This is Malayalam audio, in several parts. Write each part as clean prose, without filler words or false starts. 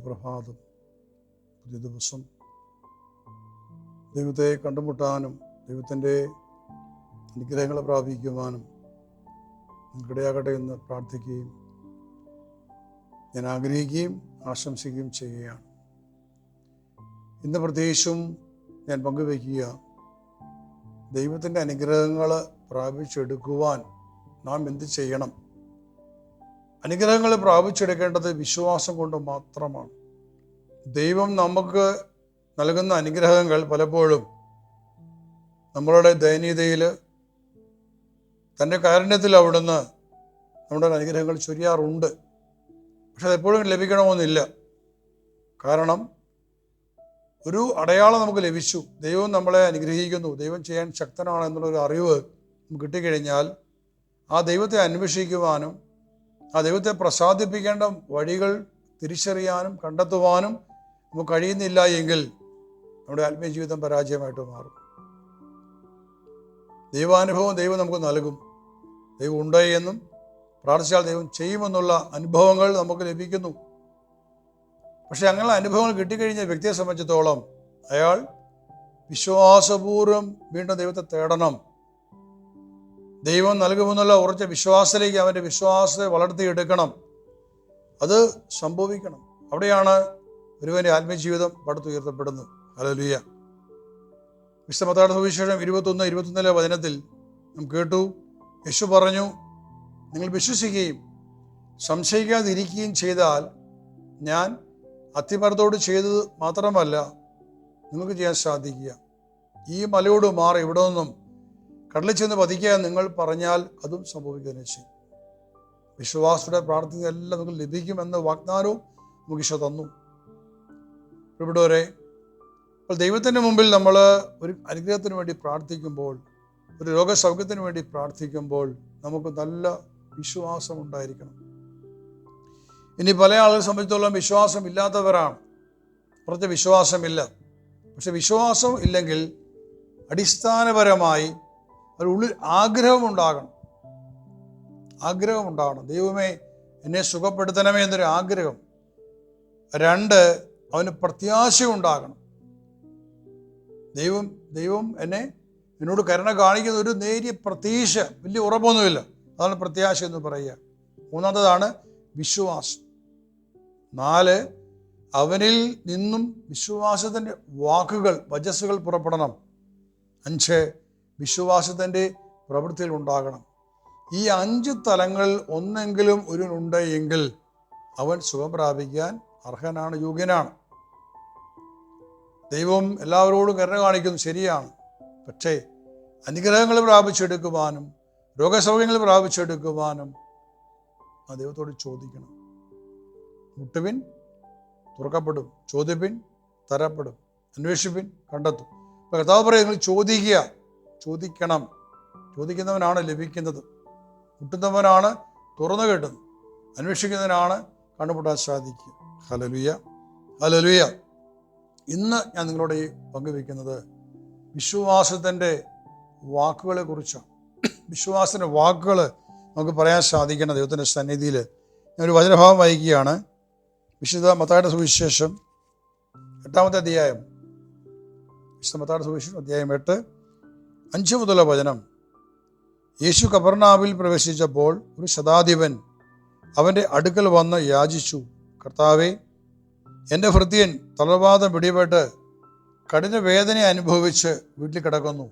പ്രഭാതം, പുതിയ ദിവസം ദൈവത്തെ കണ്ടുമുട്ടാനും ദൈവത്തിൻ്റെ അനുഗ്രഹങ്ങളെ പ്രാപിക്കുവാനും ഇടയാകട്ടെ എന്ന് പ്രാർത്ഥിക്കുകയും ഞാൻ ആഗ്രഹിക്കുകയും ആശംസിക്കുകയും ചെയ്യുകയാണ്. ഇന്ന് പ്രത്യേകിച്ചും ഞാൻ പങ്കുവയ്ക്കുക, ദൈവത്തിൻ്റെ അനുഗ്രഹങ്ങൾ പ്രാപിച്ചെടുക്കുവാൻ നാം എന്ത് ചെയ്യണം? അനുഗ്രഹങ്ങൾ പ്രാപിച്ചെടുക്കേണ്ടത് വിശ്വാസം കൊണ്ട് മാത്രമാണ്. ദൈവം നമുക്ക് നൽകുന്ന അനുഗ്രഹങ്ങൾ പലപ്പോഴും നമ്മളുടെ ദയനീയതയിൽ, തൻ്റെ കാരുണ്യത്തിൽ അവിടുന്ന് നമ്മുടെ അനുഗ്രഹങ്ങൾ ചൊരിയാറുണ്ട്. പക്ഷെ അതെപ്പോഴും ലഭിക്കണമെന്നില്ല. കാരണം ഒരു അടയാളം നമുക്ക് ലഭിച്ചു, ദൈവം നമ്മളെ അനുഗ്രഹിക്കുന്നു, ദൈവം ചെയ്യാൻ ശക്തനാണ് എന്നുള്ളൊരു അറിവ് നമുക്ക് കിട്ടിക്കഴിഞ്ഞാൽ ആ ദൈവത്തെ അന്വേഷിക്കുവാനും ആ ദൈവത്തെ പ്രസാദിപ്പിക്കേണ്ട വഴികൾ തിരിച്ചറിയാനും കണ്ടെത്തുവാനും നമുക്ക് കഴിയുന്നില്ല എങ്കിൽ നമ്മുടെ ആത്മീയ ജീവിതം പരാജയമായിട്ട് മാറും. ദൈവാനുഭവം ദൈവം നമുക്ക് നൽകും. ദൈവം ഉണ്ട് എന്നും പ്രാർത്ഥിച്ചാൽ ദൈവം ചെയ്യുമെന്നുള്ള അനുഭവങ്ങൾ നമുക്ക് ലഭിക്കുന്നു. പക്ഷെ അങ്ങനെ അനുഭവങ്ങൾ കിട്ടിക്കഴിഞ്ഞ വ്യക്തിയെ സംബന്ധിച്ചിടത്തോളം അയാൾ വിശ്വാസപൂർവ്വം വീണ്ടും ദൈവത്തെ തേടണം. ദൈവം നൽകുമെന്നുള്ള ഉറച്ച വിശ്വാസത്തിലേക്ക് അവൻ്റെ വിശ്വാസത്തെ വളർത്തിയെടുക്കണം. അത് സംഭവിക്കണം. അവിടെയാണ് ഒരുവൻ്റെ ആത്മീയ ജീവിതം പടുത്തുയർത്തപ്പെടുന്നത്. ഹല്ലേലൂയ. വിശുദ്ധ മത്തായിയുടെ സുവിശേഷം 21:21 വചനത്തിൽ നാം കേട്ടു, യേശു പറഞ്ഞു, നിങ്ങൾ വിശ്വസിക്കുകയും സംശയിക്കാതിരിക്കുകയും ചെയ്താൽ ഞാൻ അത്തിമരത്തോട് ചെയ്തത് മാത്രമല്ല നിങ്ങൾക്ക് ചെയ്യാൻ സാധിക്കുക. ഈ മലയോട് മാറി ഇവിടെ നിന്നും കടലിൽ ചെന്ന് പതിക്കുക നിങ്ങൾ പറഞ്ഞാൽ അതും സംഭവിക്കുക തന്നെ ചെയ്യും. വിശ്വാസയുടെ പ്രാർത്ഥന എല്ലാം നമുക്ക് ലഭിക്കുമെന്ന വാഗ്ദാനവും നമുക്ക് ഈശോ തന്നു. പ്രിയപ്പെട്ടവരെ, അപ്പോൾ ദൈവത്തിൻ്റെ മുമ്പിൽ നമ്മൾ ഒരു അനുഗ്രഹത്തിന് വേണ്ടി പ്രാർത്ഥിക്കുമ്പോൾ, ഒരു രോഗസൗഖ്യത്തിന് വേണ്ടി പ്രാർത്ഥിക്കുമ്പോൾ നമുക്ക് നല്ല വിശ്വാസം ഉണ്ടായിരിക്കണം. ഇനി പല ആളുകളെ സംബന്ധിച്ചിടത്തോളം വിശ്വാസം ഇല്ലാത്തവരാണ്. കുറച്ച് വിശ്വാസമില്ല. പക്ഷെ വിശ്വാസം ഇല്ലെങ്കിൽ അടിസ്ഥാനപരമായി ഒരു ഉള്ളിൽ ആഗ്രഹമുണ്ടാകണം. ദൈവമേ എന്നെ സുഖപ്പെടുത്തണമേ എന്നൊരു ആഗ്രഹം. 2, അവന് പ്രത്യാശ ഉണ്ടാകണം. ദൈവം എന്നോട് കരുണ കാണിക്കുന്ന ഒരു നേരിയ പ്രതീക്ഷ, വലിയ ഉറപ്പൊന്നുമില്ല, അതാണ് പ്രത്യാശ എന്ന് പറയുക. 3ാമത്തേതാണ് വിശ്വാസം. 4, അവനിൽ നിന്നും വിശ്വാസത്തിൻ്റെ വാക്കുകൾ, വചസ്സുകൾ പുറപ്പെടണം. 5, വിശ്വാസത്തിൻ്റെ പ്രവൃത്തികൾ ഉണ്ടാകണം. ഈ 5 തലങ്ങൾ ഒന്നെങ്കിലും ഒരുവനുണ്ട് എങ്കിൽ അവൻ സുഖം പ്രാപിക്കാൻ അർഹനാണ്, യോഗ്യനാണ്. ദൈവം എല്ലാവരോടും കരുണ കാണിക്കുന്നു, ശരിയാണ്. പക്ഷേ അനുഗ്രഹങ്ങൾ പ്രാപിച്ചെടുക്കുവാനും രോഗസൗഖ്യങ്ങൾ പ്രാപിച്ചെടുക്കുവാനും ആ ദൈവത്തോട് ചോദിക്കണം. മുട്ടുവിൻ തുറക്കപ്പെടും, ചോദിപ്പിൻ തരപ്പെടും, അന്വേഷിപ്പിൻ കണ്ടെത്തും. അപ്പോൾ കർത്താവ് പറയും, നിങ്ങൾ ചോദിക്കണം. ചോദിക്കുന്നവനാണ് ലഭിക്കുന്നത്, മുട്ടുന്നവനാണ് തുറന്നു കേട്ടുന്നത്, അന്വേഷിക്കുന്നവനാണ് കണ്ടുമുട്ടാൻ സാധിക്കുക. ഹല്ലേലൂയ. ഇന്ന് ഞാൻ നിങ്ങളോട് പങ്കുവയ്ക്കുന്നത് വിശ്വാസത്തിൻ്റെ വാക്കുകളെ കുറിച്ചാണ്. വിശ്വാസത്തിൻ്റെ വാക്കുകൾ നമുക്ക് പറയാൻ സാധിക്കണം ദൈവത്തിൻ്റെ സന്നിധിയിൽ. ഞാനൊരു വചനഭാവം വായിക്കുകയാണ്. വിശുദ്ധ മത്തായിയുടെ സുവിശേഷം 8-ാമത്തെ അധ്യായം. വിശുദ്ധ മത്തായിയുടെ സുവിശേഷം അധ്യായം 8, 5 മുതലുള്ള വചനം. യേശു കഫർനാമിൽ പ്രവേശിച്ചപ്പോൾ ഒരു ശതാധിപൻ അവൻ്റെ അടുക്കൽ വന്ന് യാചിച്ചു, കർത്താവേ, എൻ്റെ ഭൃത്യൻ തളർവാദം പിടിപെട്ട് കഠിന വേദന അനുഭവിച്ച് വീട്ടിൽ കിടക്കുന്നു.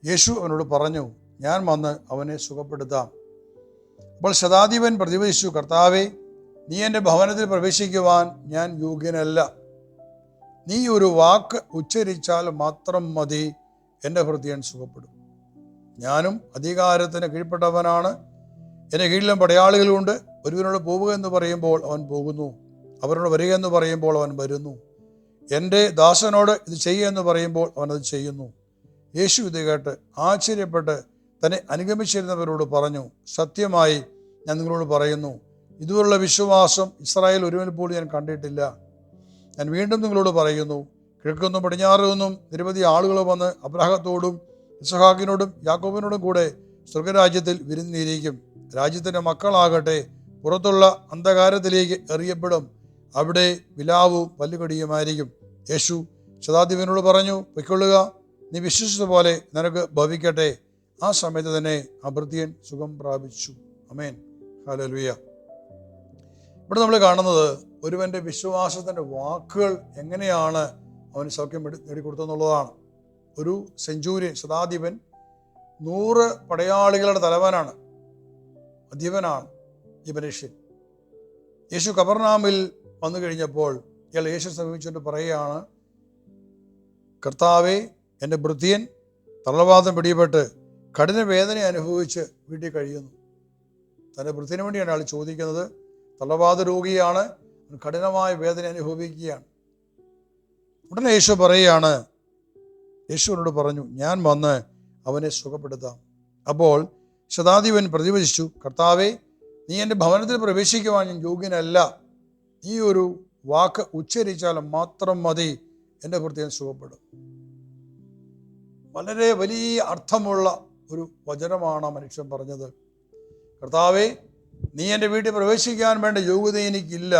യേശു അവനോട് പറഞ്ഞു, ഞാൻ വന്ന് അവനെ സുഖപ്പെടുത്താം. അപ്പോൾ ശതാധിപൻ പ്രതിവചിച്ചു, കർത്താവേ, നീ എൻ്റെ ഭവനത്തിൽ പ്രവേശിക്കുവാൻ ഞാൻ യോഗ്യനല്ല. നീ ഒരു വാക്ക് ഉച്ചരിച്ചാൽ മാത്രം മതി, എൻ്റെ ഭൃത്യൻ സുഖപ്പെടും. ഞാനും അധികാരത്തിന് കീഴ്പ്പെട്ടവനാണ്, എൻ്റെ കീഴിലും പടയാളികളുണ്ട്. ഒരുവനോട് പോവുക എന്ന് പറയുമ്പോൾ അവൻ പോകുന്നു, അവരോട് വരിക എന്ന് പറയുമ്പോൾ അവൻ വരുന്നു. എൻ്റെ ദാസനോട് ഇത് ചെയ്യുക എന്ന് പറയുമ്പോൾ അവനത് ചെയ്യുന്നു. യേശു ഇത് കേട്ട് ആശ്ചര്യപ്പെട്ട് തന്നെ അനുഗമിച്ചിരുന്നവരോട് പറഞ്ഞു, സത്യമായി ഞാൻ നിങ്ങളോട് പറയുന്നു, ഇതുപോലുള്ള വിശ്വാസം ഇസ്രായേൽ ഒരുവനിൽ പോലും ഞാൻ കണ്ടിട്ടില്ല. ഞാൻ വീണ്ടും നിങ്ങളോട് പറയുന്നു, കിഴക്കുനിന്നും പടിഞ്ഞാറ് നിന്നും നിരവധി ആളുകൾ വന്ന് അബ്രാഹത്തോടും ഇസ്ഹാക്കിനോടും യാക്കോബിനോടും കൂടെ സ്വർഗരാജ്യത്തിൽ വിരുന്നിരിക്കും. രാജ്യത്തിൻ്റെ മക്കളാകട്ടെ പുറത്തുള്ള അന്ധകാരത്തിലേക്ക് എറിയപ്പെടും. അവിടെ വിലാവും പല്ലുകടിയുമായിരിക്കും. യേശു ശതാധിപനോട് പറഞ്ഞു, പൊയ്ക്കൊള്ളുക, നീ വിശ്വസിച്ചതുപോലെ നിനക്ക് ഭവിക്കട്ടെ. ആ സമയത്ത് തന്നെ ആ ഭൃത്യൻ സുഖം പ്രാപിച്ചു. ആമേൻ, ഹല്ലേലൂയ. ഇവിടെ നമ്മൾ കാണുന്നത് ഒരുവന്റെ വിശ്വാസത്തിൻ്റെ വാക്കുകൾ എങ്ങനെയാണ് അവന് സൗഖ്യം നേടിക്കൊടുത്തെന്നുള്ളതാണ്. ഒരു സെഞ്ചൂരിയൻ, ശതാധിപൻ, 100 പടയാളികളുടെ തലവനാണ്, അധിപനാണ് ഈ മനുഷ്യൻ. യേശു കഫർനഹൂമിൽ വന്നു കഴിഞ്ഞപ്പോൾ ഇയാൾ യേശു സമീപിച്ചുകൊണ്ട് പറയുകയാണ്, കർത്താവേ, എൻ്റെ ഭൃത്യൻ തളർവാദം പിടിപെട്ട് കഠിന വേദന അനുഭവിച്ച് വീട്ടിൽ കഴിയുന്നു. തൻ്റെ ഭൃത്യന് വേണ്ടിയാണ് ആൾ ചോദിക്കുന്നത്. തളർവാദ രോഗിയാണ്, കഠിനമായ വേദന അനുഭവിക്കുകയാണ്. ഉടനെ യേശു പറയുകയാണ്, യേശുവിനോട് പറഞ്ഞു, ഞാൻ വന്ന് അവനെ സുഖപ്പെടുത്താം. അപ്പോൾ ശതാധിപൻ പ്രതിവചിച്ചു, കർത്താവേ, നീ എൻ്റെ ഭവനത്തിൽ പ്രവേശിക്കുവാൻ ഞാൻ യോഗ്യനല്ല. ഈ ഒരു വാക്ക് ഉച്ചരിച്ചാൽ മാത്രം മതി, എൻ്റെ ഭൃത്യൻ സുഖപ്പെടും. വളരെ വലിയ അർത്ഥമുള്ള ഒരു വചനമാണ് ആ മനുഷ്യൻ പറഞ്ഞത്. കർത്താവേ, നീ എൻ്റെ വീട്ടിൽ പ്രവേശിക്കാൻ വേണ്ട യോഗ്യത എനിക്കില്ല.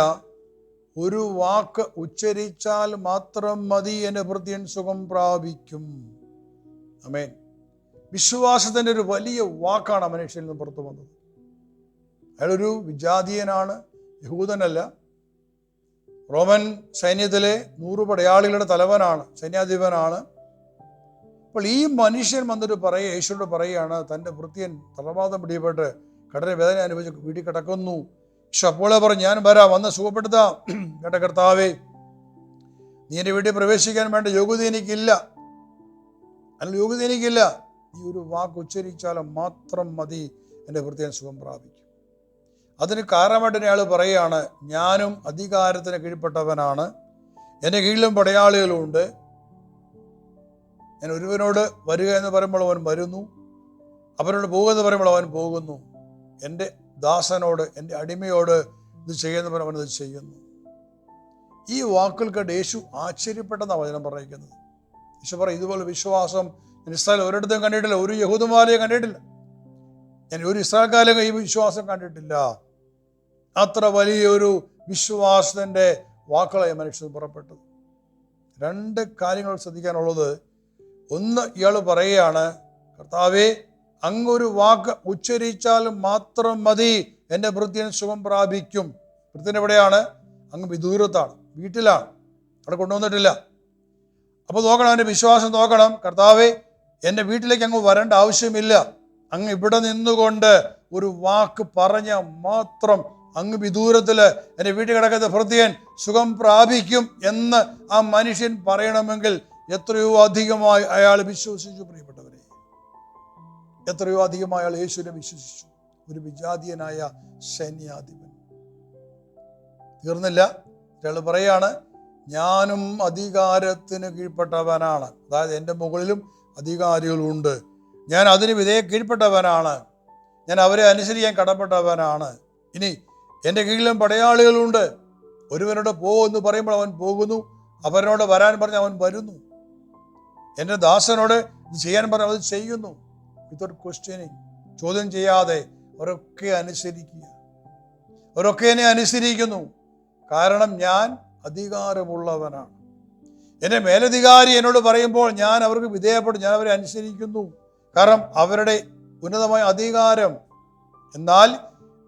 ഒരു വാക്ക് ഉച്ചരിച്ചാൽ മാത്രം മതി, എൻ്റെ ഭൃത്യൻ സുഖം പ്രാപിക്കും. ആമേൻ. വിശ്വാസത്തിൻ്റെ ഒരു വലിയ വാക്കാണ് ആ മനുഷ്യനിൽ നിന്ന് പുറത്തു വന്നത്. അയാളൊരു വിജാതീയനാണ്, യഹൂദനല്ല. റോമൻ സൈന്യത്തിലെ 100 പടയാളികളുടെ തലവനാണ്, സൈന്യാധിപനാണ്. അപ്പോൾ ഈ മനുഷ്യൻ വന്നിട്ട് യേശുവിനോട് പറയുകയാണ്, തൻ്റെ ഭൃത്യൻ തളർവാദം പിടിപെട്ട് കഠിന വേദന അനുഭവിച്ച് വീട്ടിൽ കിടക്കുന്നു. പക്ഷെ അപ്പോളെ പറഞ്ഞു, ഞാൻ വരാം, വന്ന് സുഖപ്പെടുത്താം. കേട്ട കർത്താവേ, നീ എൻ്റെ വീട്ടിൽ പ്രവേശിക്കാൻ വേണ്ട യോഗ്യത എനിക്കില്ല. നീ ഒരു വാക്ക് ഉച്ചരിച്ചാലും മാത്രം മതി, എൻ്റെ ഭൃത്യൻ സുഖം പ്രാപിക്കും. അതിന് കാരണമായിട്ട് അയാൾ പറയുകയാണ്, ഞാനും അധികാരത്തിന് കീഴ്പ്പെട്ടവനാണ്, എൻ്റെ കീഴിലും പടയാളികളുണ്ട്. ഞാൻ ഒരുവനോട് വരിക എന്ന് പറയുമ്പോൾ അവൻ വരുന്നു, അവനോട് പോകുക എന്ന് പറയുമ്പോൾ അവൻ പോകുന്നു. എൻ്റെ ദാസനോട്, എൻ്റെ അടിമയോട് ഇത് ചെയ്യുന്ന പോലെ അവൻ ഇത് ചെയ്യുന്നു. ഈ വാക്കുകൾ കേട്ട് യേശു ആശ്ചര്യപ്പെട്ടെന്നാണ് വചനം പറയുന്നത്. യേശു പറയും, ഇതുപോലെ വിശ്വാസം ഞാൻ ഇസ്രായേൽ ഒരിടത്തും കണ്ടിട്ടില്ല, ഒരു യഹൂദന്മാരെയും കണ്ടിട്ടില്ല, ഞാൻ ഒരു ഇസ്രായേൽക്കാരെയും ഈ വിശ്വാസം കണ്ടിട്ടില്ല. അത്ര വലിയൊരു വിശ്വാസത്തിൻ്റെ വാക്കുകളായി മനുഷ്യൻ പുറപ്പെട്ടത്. 2 കാര്യങ്ങൾ ശ്രദ്ധിക്കാനുള്ളത്. ഒന്ന്, ഇയാൾ പറയുകയാണ്, കർത്താവേ, അങ്ങൊരു വാക്ക് ഉച്ചരിച്ചാൽ മാത്രം മതി, എൻ്റെ ഭൃത്യൻ സുഖം പ്രാപിക്കും. ഭൃത്യൻ എവിടെയാണ്? അങ്ങ് വിദൂരത്താണ്, വീട്ടിലാണ്, അവിടെ കൊണ്ടുവന്നിട്ടില്ല. അപ്പോൾ നോക്കണം, എൻ്റെ വിശ്വാസം നോക്കണം. കർത്താവേ, എൻ്റെ വീട്ടിലേക്ക് അങ്ങ് വരേണ്ട ആവശ്യമില്ല, അങ്ങ് ഇവിടെ നിന്നുകൊണ്ട് ഒരു വാക്ക് പറഞ്ഞ മാത്രം അങ്ങ് വിദൂരത്തിൽ എൻ്റെ വീട്ടിൽ കിടക്കുന്ന ഭൃത്യൻ സുഖം പ്രാപിക്കും എന്ന് ആ മനുഷ്യൻ പറയണമെങ്കിൽ എത്രയോ അധികമായി അയാൾ വിശ്വസിച്ചു. പ്രിയപ്പെട്ടവരെ, എത്രയോ അധികമായി അയാൾ യേശുവിനെ വിശ്വസിച്ചു. ഒരു വിജാതീയനായ സൈന്യാധിപൻ. തീർന്നില്ല, അയാൾ പറയാണ്, ഞാനും അധികാരത്തിന് കീഴ്പ്പെട്ടവനാണ്. അതായത് എൻ്റെ മുകളിലും അധികാരികളുണ്ട്, ഞാൻ അതിന് കീഴ്പ്പെട്ടവനാണ്, ഞാൻ അവരെ അനുസരിക്കാൻ കടപ്പെട്ടവനാണ്. ഇനി എൻ്റെ കീഴിലും പടയാളികളുണ്ട്. ഒരുവനോട് പോകുമെന്ന് പറയുമ്പോൾ അവൻ പോകുന്നു, അവനോട് വരാൻ പറഞ്ഞ് അവൻ വരുന്നു. എൻ്റെ ദാസനോട് ഇത് ചെയ്യാൻ പറഞ്ഞ് അത് ചെയ്യുന്നു. വിത്തൗട്ട് ക്വസ്റ്റ്യനിങ്, ചോദ്യം ചെയ്യാതെ അവരൊക്കെ അനുസരിക്കുക. അവരൊക്കെ എന്നെ അനുസരിക്കുന്നു, കാരണം ഞാൻ അധികാരമുള്ളവനാണ്. എൻ്റെ മേലധികാരി എന്നോട് പറയുമ്പോൾ ഞാൻ അവർക്ക് വിധേയപ്പെടും, ഞാൻ അവരെ അനുസരിക്കുന്നു, കാരണം അവരുടെ ഉന്നതമായ അധികാരം. എന്നാൽ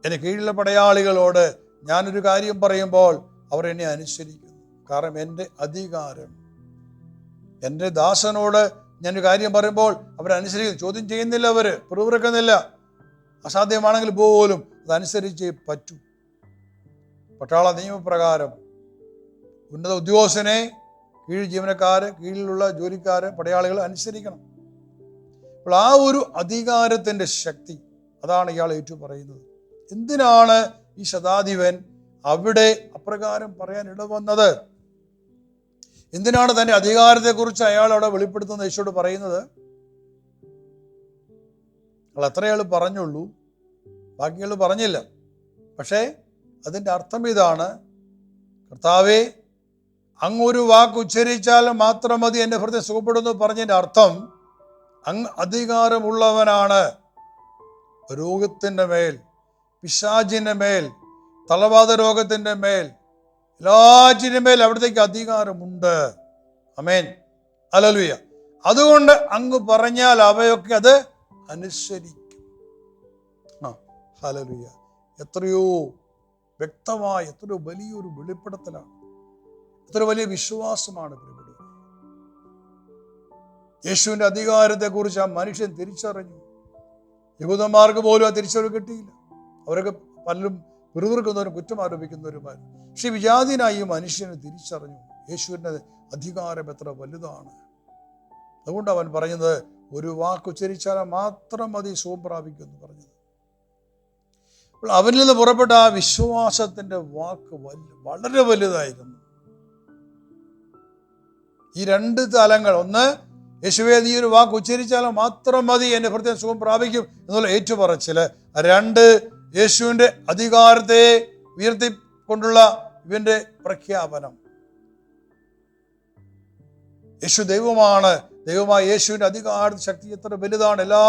എൻ്റെ കീഴിലുള്ള പടയാളികളോട് ഞാനൊരു കാര്യം പറയുമ്പോൾ അവർ എന്നെ അനുസരിക്കുന്നു, കാരണം എൻ്റെ അധികാരം. എൻ്റെ ദാസനോട് ഞാനൊരു കാര്യം പറയുമ്പോൾ അവരനുസരിക്കുന്നു, ചോദ്യം ചെയ്യുന്നില്ല, അവർ പിറുപിറുക്കുന്നില്ല. അസാധ്യമാണെങ്കിൽ പോലും അതനുസരിച്ചേ പറ്റൂ. പട്ടാള നിയമപ്രകാരം ഉന്നത ഉദ്യോഗസ്ഥനെ ജീവനക്കാർ, കീഴിലുള്ള ജോലിക്കാർ, പടയാളികൾ അനുസരിക്കണം. അപ്പോൾ ആ ഒരു അധികാരത്തിൻ്റെ ശക്തി, അതാണ് ഇയാൾ ഏറ്റു പറയുന്നത്. എന്തിനാണ് ഈ ശതാധിപൻ അവിടെ അപ്രകാരം പറയാൻ ഇടവന്നത്? എന്തിനാണ് തൻ്റെ അധികാരത്തെക്കുറിച്ച് അയാൾ അവിടെ വെളിപ്പെടുത്തുന്ന യേശുവോട് പറയുന്നത്? അയാൾ അത്രയയാൾ പറഞ്ഞുള്ളൂ, ബാക്കികൾ പറഞ്ഞില്ല. പക്ഷേ അതിൻ്റെ അർത്ഥം ഇതാണ്, കർത്താവേ, അങ്ങൊരു വാക്ക് ഉച്ചരിച്ചാൽ മാത്രം മതി, എൻ്റെ ഹൃദയം സുഖപ്പെടുന്നു പറഞ്ഞതിൻ്റെ അർത്ഥം, അങ്ങ് അധികാരമുള്ളവനാണ്. രോഗത്തിൻ്റെ മേൽ, പിശാചിൻ്റെ മേൽ, തളവാത രോഗത്തിൻ്റെ മേൽ, എല്ലാറ്റിനും മേൽ അവിടത്തേക്ക് അധികാരമുണ്ട്. ആമേൻ, ഹല്ലേലൂയ. അതുകൊണ്ട് അങ്ങ് പറഞ്ഞാൽ അവയൊക്കെ അത് അനുസരിക്കും. ഹല്ലേലൂയ. എത്രയോ വ്യക്തമായ, എത്രയോ വലിയൊരു വെളിപ്പെടുത്തലാണ്, എത്ര വലിയ വിശ്വാസമാണ് പ്രിയപ്പെട്ടവരെ. യേശുവിന്റെ അധികാരത്തെക്കുറിച്ച് ആ മനുഷ്യൻ തിരിച്ചറിഞ്ഞു. യഹൂദന്മാർക്ക് പോലും ആ തിരിച്ചറിവ് കിട്ടിയില്ല. അവരൊക്കെ പലരും പിറുപിറുക്കുന്നവരും കുറ്റം ആരോപിക്കുന്നവരുമായിരുന്നു. പക്ഷെ വിജാതീയനായി ഈ മനുഷ്യന് തിരിച്ചറിഞ്ഞു യേശുവിൻ്റെ അധികാരം എത്ര വലുതാണ്. അതുകൊണ്ട് അവൻ പറഞ്ഞത്, ഒരു വാക്ക് ഉച്ചരിച്ചാൽ മാത്രം മതി സുഖം പ്രാപിക്കുമെന്ന് പറഞ്ഞത്. അപ്പോൾ അവനിൽ നിന്ന് പുറപ്പെട്ട ആ വിശ്വാസത്തിന്റെ വാക്ക് വളരെ വലുതായിരുന്നു. ഈ രണ്ട് തലങ്ങൾ, ഒന്ന് യേശുവേ നീ ഒരു വാക്ക് ഉച്ചരിച്ചാൽ മാത്രം മതി എൻ്റെ ഹൃദയം സുഖം പ്രാപിക്കും എന്നുള്ള ഏറ്റുപറച്ചില്, രണ്ട് യേശുവിൻ്റെ അധികാരത്തെ ഉയർത്തിക്കൊണ്ടുള്ള ഇവന്റെ പ്രഖ്യാപനം. യേശു ദൈവമാണ്. ദൈവമായ യേശുവിൻ്റെ അധികാര ശക്തി എത്ര വലുതാണ്. എല്ലാ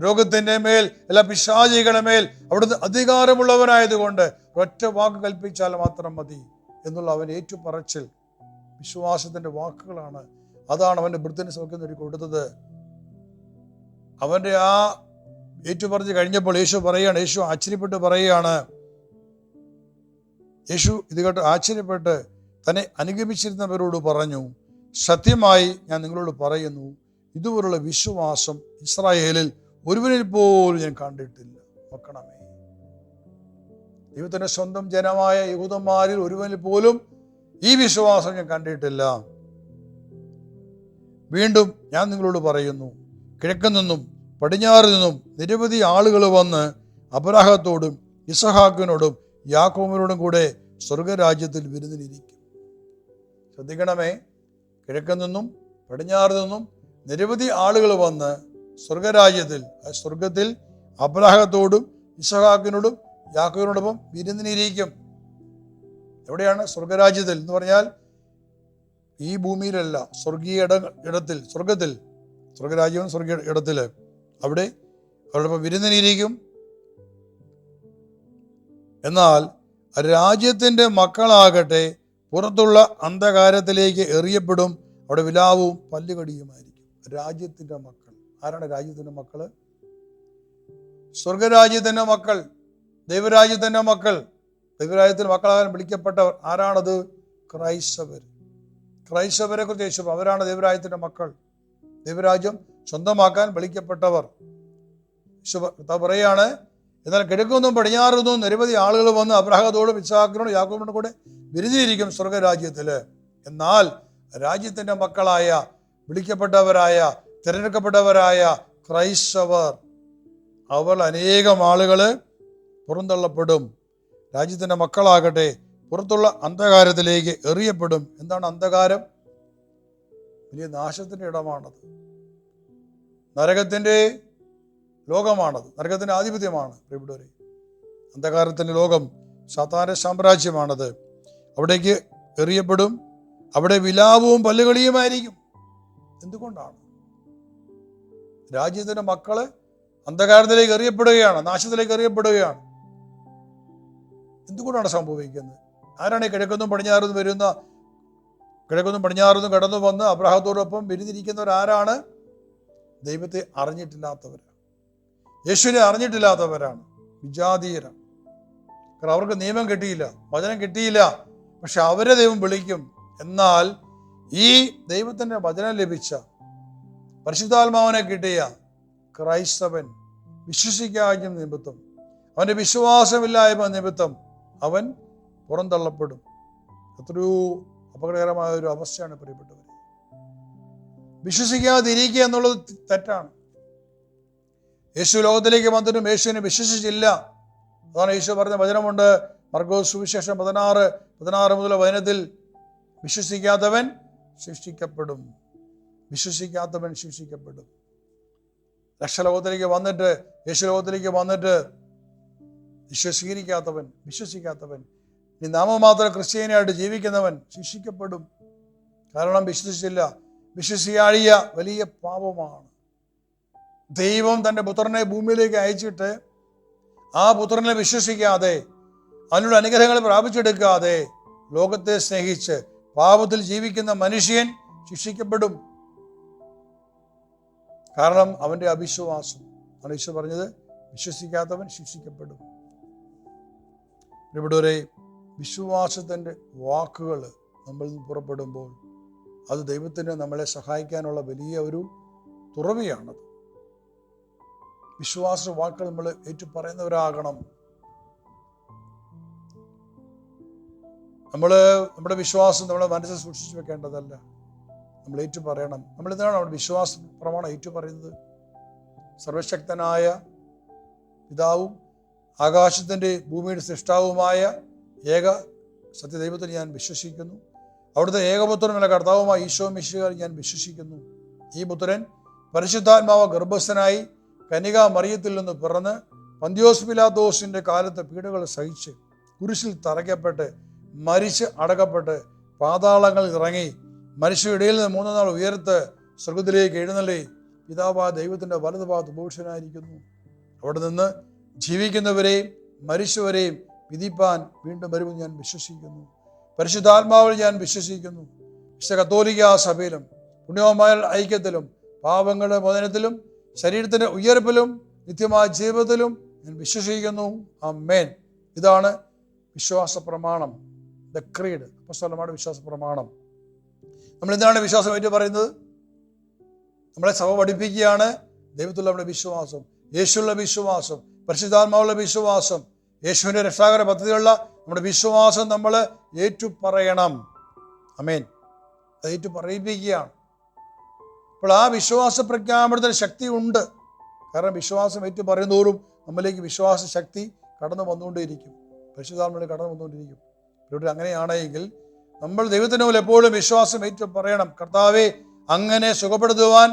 രോഗത്തിൻ്റെ മേൽ, എല്ലാ പിശാചികളുടെ മേൽ അവിടുന്ന് അധികാരമുള്ളവനായതുകൊണ്ട് ഒറ്റ വാക്ക് കൽപ്പിച്ചാൽ മാത്രം മതി എന്നുള്ള അവൻ ഏറ്റുപറച്ചിൽ വിശ്വാസത്തിന്റെ വാക്കുകളാണ്. അതാണ് അവന്റെ വൃദ്ധന് സൗഖ്യം നേടി കൊടുത്തത്. അവന്റെ ആ ഏറ്റുപറഞ്ഞ് കഴിഞ്ഞപ്പോൾ യേശു പറയുകയാണ്, യേശു ആശ്ചര്യപ്പെട്ട് പറയുകയാണ്, യേശു ഇത് കേട്ട് ആശ്ചര്യപ്പെട്ട് തന്നെ അനുഗമിച്ചിരുന്നവരോട് പറഞ്ഞു, സത്യമായി ഞാൻ നിങ്ങളോട് പറയുന്നു, ഇതുപോലുള്ള വിശ്വാസം ഇസ്രായേലിൽ ഒരുവനിൽ പോലും ഞാൻ കണ്ടിട്ടില്ല. നോക്കണമേ, ദൈവത്തിന്റെ സ്വന്തം ജനമായ യഹൂദന്മാരിൽ ഒരുവനിൽ പോലും ഈ വിശ്വാസം ഞാൻ കണ്ടിട്ടില്ല. വീണ്ടും ഞാൻ നിങ്ങളോട് പറയുന്നു, കിഴക്ക് നിന്നും പടിഞ്ഞാറ് നിന്നും നിരവധി ആളുകൾ വന്ന് അബ്രാഹത്തോടും ഇസഹാക്കിനോടും യാക്കോബിനോടും കൂടെ സ്വർഗരാജ്യത്തിൽ വിരുന്നിലിരിക്കും. ശ്രദ്ധിക്കണമേ, കിഴക്ക് നിന്നും പടിഞ്ഞാറ് നിന്നും നിരവധി ആളുകൾ വന്ന് സ്വർഗത്തിൽ അബ്രാഹത്തോടും ഇസഹാക്കിനോടും യാക്കോബിനോടൊപ്പം വിരുന്നിനിരിക്കും. എവിടെയാണ്? സ്വർഗരാജ്യത്തിൽ എന്ന് പറഞ്ഞാൽ ഈ ഭൂമിയിലല്ല, സ്വർഗീയ ഇടത്തിൽ, സ്വർഗരാജ്യവും സ്വർഗീയ ഇടത്തില്, അവിടെ അവരോടൊപ്പം വിരുന്നിനിരിക്കും. എന്നാൽ രാജ്യത്തിന്റെ മക്കളാകട്ടെ പുറത്തുള്ള അന്ധകാരത്തിലേക്ക് എറിയപ്പെടും, അവിടെ വിലാവും പല്ലുകടിയുമായിരിക്കും. രാജ്യത്തിന്റെ മക്കൾ ആരാണ്? രാജ്യത്തിന്റെ മക്കള് സ്വർഗരാജ്യത്തിന്റെ മക്കൾ, ദൈവരാജ്യത്തിന്റെ മക്കൾ. ദൈവരാജ്യത്തിന്റെ മക്കളാകാൻ വിളിക്കപ്പെട്ടവർ ആരാണത്? ക്രൈസ്തവരെ കുറിച്ച് യേശു, അവരാണ് ദൈവരാജ്യത്തിന്റെ മക്കൾ, ദൈവരാജ്യം സ്വന്തമാക്കാൻ വിളിക്കപ്പെട്ടവർ. പറയാണ്, എന്നാൽ കിഴക്കുനിന്നും പടിഞ്ഞാറുനിന്നും നിരവധി ആളുകൾ വന്ന് അബ്രാഹത്തോടും ഇസ്ഹാക്കിനോടും യാക്കോബിനോടും കൂടെ വിരുന്നിരിക്കും സ്വർഗരാജ്യത്തില്. എന്നാൽ രാജ്യത്തിന്റെ മക്കളായ, വിളിക്കപ്പെട്ടവരായ, തിരഞ്ഞെടുക്കപ്പെട്ടവരായ ക്രൈസ്തവർ, അവർ അനേകം ആളുകള് പുറന്തള്ളപ്പെടും. രാജ്യത്തിന്റെ മക്കളാകട്ടെ പുറത്തുള്ള അന്ധകാരത്തിലേക്ക് എറിയപ്പെടും. എന്താണ് അന്ധകാരം? വലിയ നാശത്തിന്റെ ഇടമാണത്, നരകത്തിന്റെ ലോകമാണത്, നരകത്തിന്റെ ആധിപത്യമാണ് പ്രിയപ്പെട്ടവരെ. അന്ധകാരത്തിന്റെ ലോകം, സാത്താന്റെ സാമ്രാജ്യമാണത്. അവിടേക്ക് എറിയപ്പെടും, അവിടെ വിലാപവും പല്ലുകളിയുമായിരിക്കും. എന്തുകൊണ്ടാണ്? രാജ്യത്തിന്റെ മക്കള് അന്ധകാരത്തിലേക്ക് എറിയപ്പെടുകയാണ്, നാശത്തിലേക്ക് എറിയപ്പെടുകയാണ്. എന്തുകൊണ്ടാണ് സംഭവിക്കുന്നത്? ആരാണ് ഈ കിഴക്കൊന്നും പടിഞ്ഞാറും വരുന്ന, കിഴക്കൊന്നും പടിഞ്ഞാറും കടന്നു വന്ന് അബ്രാഹത്തോടൊപ്പം വിരുന്നിരിക്കുന്നവർ ആരാണ്? ദൈവത്തെ അറിഞ്ഞിട്ടില്ലാത്തവരാണ്, യേശുവിനെ അറിഞ്ഞിട്ടില്ലാത്തവരാണ്, വിജാതീയരാണ്. കാരണം അവർക്ക് നിയമം കിട്ടിയില്ല, വചനം കിട്ടിയില്ല. പക്ഷെ അവരെ ദൈവം വിളിക്കും. എന്നാൽ ഈ ദൈവത്തിന്റെ വചനം ലഭിച്ച, പരിശുദ്ധാത്മാവിനെ കിട്ടിയ ക്രൈസ്തവൻ വിശ്വസിക്കാത്ത നിമിത്തം, അവന്റെ വിശ്വാസമില്ലായ്മ നിമിത്തം അവൻ പുറന്തള്ളപ്പെടും. എത്രയോ അപകടകരമായ ഒരു അവസ്ഥയാണ് പ്രിയപ്പെട്ടവരെ. വിശ്വസിക്കാതിരിക്കുക എന്നുള്ളത് തെറ്റാണ്. യേശു ലോകത്തിലേക്ക് വന്നിട്ടും യേശുവിനെ വിശ്വസിച്ചില്ല. അതാണ് യേശു പറഞ്ഞ വചനമുണ്ട്, മർക്കോസ് സുവിശേഷം 16 മുതൽ വചനത്തിൽ, വിശ്വസിക്കാത്തവൻ ശിക്ഷിക്കപ്പെടും, വിശ്വസിക്കാത്തവൻ ശിക്ഷിക്കപ്പെടും. രക്ഷലോകത്തിലേക്ക് വന്നിട്ട്, യേശു ലോകത്തിലേക്ക് വന്നിട്ട് വിശ്വസിക്കാത്തവൻ, ഈ നാമമാത്ര ക്രിസ്ത്യാനിയായിട്ട് ജീവിക്കുന്നവൻ ശിക്ഷിക്കപ്പെടും. കാരണം വിശ്വസിച്ചില്ല. വിശ്വസിയാഴിയ വലിയ പാപമാണ്. ദൈവം തൻ്റെ പുത്രനെ ഭൂമിയിലേക്ക് അയച്ചിട്ട് ആ പുത്രനെ വിശ്വസിക്കാതെ, അതിനുള്ള അനുഗ്രഹങ്ങൾ പ്രാപിച്ചെടുക്കാതെ ലോകത്തെ സ്നേഹിച്ച് പാപത്തിൽ ജീവിക്കുന്ന മനുഷ്യൻ ശിക്ഷിക്കപ്പെടും. കാരണം അവൻ്റെ അവിശ്വാസം. ആണ് ഈശോ പറഞ്ഞത്, വിശ്വസിക്കാത്തവൻ ശിക്ഷിക്കപ്പെടും. ഇവിടെ വിശ്വാസത്തിൻ്റെ വാക്കുകൾ നമ്മളിൽ നിന്ന് പുറപ്പെടുമ്പോൾ അത് ദൈവത്തിന് നമ്മളെ സഹായിക്കാനുള്ള വലിയ ഒരു തുറവിയാണത്. വിശ്വാസ വാക്കുകൾ നമ്മൾ ഏറ്റുപറയുന്നവരാകണം. നമ്മുടെ വിശ്വാസം നമ്മളെ മനസ്സിൽ സൂക്ഷിച്ചു വെക്കേണ്ടതല്ല, നമ്മൾ ഏറ്റുപറയണം. എന്താണ് നമ്മുടെ വിശ്വാസ പ്രമാണം ഏറ്റുപറയുന്നത്? സർവശക്തനായ പിതാവും ആകാശത്തിൻ്റെ ഭൂമിയുടെ സൃഷ്ടാവുമായ ഏക സത്യദൈവത്തിൽ ഞാൻ വിശ്വസിക്കുന്നു. അവിടുത്തെ ഏകപുത്രനുള്ള കർത്താവുമായ ഈശോ മിശിഹായിൽ ഞാൻ വിശ്വസിക്കുന്നു. ഈ പുത്രൻ പരിശുദ്ധാത്മാവ് ഗർഭസ്ഥനായി കന്യകാ മറിയത്തിൽ നിന്ന് പിറന്ന് പന്തിയോസ് പിലാത്തോസിൻ്റെ കാലത്ത് പീഡകൾ സഹിച്ച് കുരിശിൽ തറയ്ക്കപ്പെട്ട് മരിച്ച് അടക്കപ്പെട്ട് പാതാളങ്ങളിൽ ഇറങ്ങി മനുഷ്യരുടെ ഇടയിൽ നിന്ന് 3 നാൾ ഉയർത്ത് സ്വർഗത്തിലേക്ക് എഴുന്നള്ളി പിതാവായ ദൈവത്തിൻ്റെ വലതുഭാഗത്ത് ഉപവിഷ്ടനായിരിക്കുന്നു. അവിടെ നിന്ന് ജീവിക്കുന്നവരെയും മരിച്ചവരെയും വിധിപ്പാൻ വീണ്ടും വരുമെന്ന് ഞാൻ വിശ്വസിക്കുന്നു. പരിശുദ്ധാത്മാവിൽ ഞാൻ വിശ്വസിക്കുന്നു. വിശുദ്ധ കത്തോലിക്കാ സഭയിലും പുണ്യമായ ഐക്യത്തിലും പാപങ്ങളുടെ മോചനത്തിലും ശരീരത്തിൻ്റെ ഉയർപ്പിലും നിത്യമായ ജീവിതത്തിലും ഞാൻ വിശ്വസിക്കുന്നു. ആമേൻ. ഇതാണ് വിശ്വാസ പ്രമാണം, ദ ക്രീഡ്, അപ്പോസ്തലന്മാരുടെ വിശ്വാസ പ്രമാണം. നമ്മൾ എന്താണ് വിശ്വാസം ഏറ്റു പറയുന്നത്? നമ്മളെ സഭ പഠിപ്പിക്കുകയാണ് ദൈവത്തിലുള്ള നമ്മുടെ വിശ്വാസം, യേശുള്ള വിശ്വാസം, പരിശുദ്ധാത്മാവുള്ള വിശ്വാസം, യേശുവിൻ്റെ രക്ഷാകര പദ്ധതിയുള്ള നമ്മുടെ വിശ്വാസം നമ്മൾ ഏറ്റുപറയണം. ആമേൻ. അത് ഏറ്റു പറയിപ്പിക്കുകയാണ്. അപ്പോൾ ആ വിശ്വാസ പ്രഖ്യാപനത്തിന് ശക്തി ഉണ്ട്. കാരണം വിശ്വാസം ഏറ്റു പറയുന്നതോറും നമ്മളിലേക്ക് വിശ്വാസ ശക്തി കടന്നു വന്നുകൊണ്ടേയിരിക്കും, പരിശുദ്ധാത്മാവിൽ കടന്നു വന്നുകൊണ്ടിരിക്കും. ഇവിടെ അങ്ങനെയാണെങ്കിൽ നമ്മൾ ദൈവത്തിന് മുന്നിൽ എപ്പോഴും വിശ്വാസം ഏറ്റു പറയണം. കർത്താവേ, അങ്ങനെ സുഖപ്പെടുത്തുവാൻ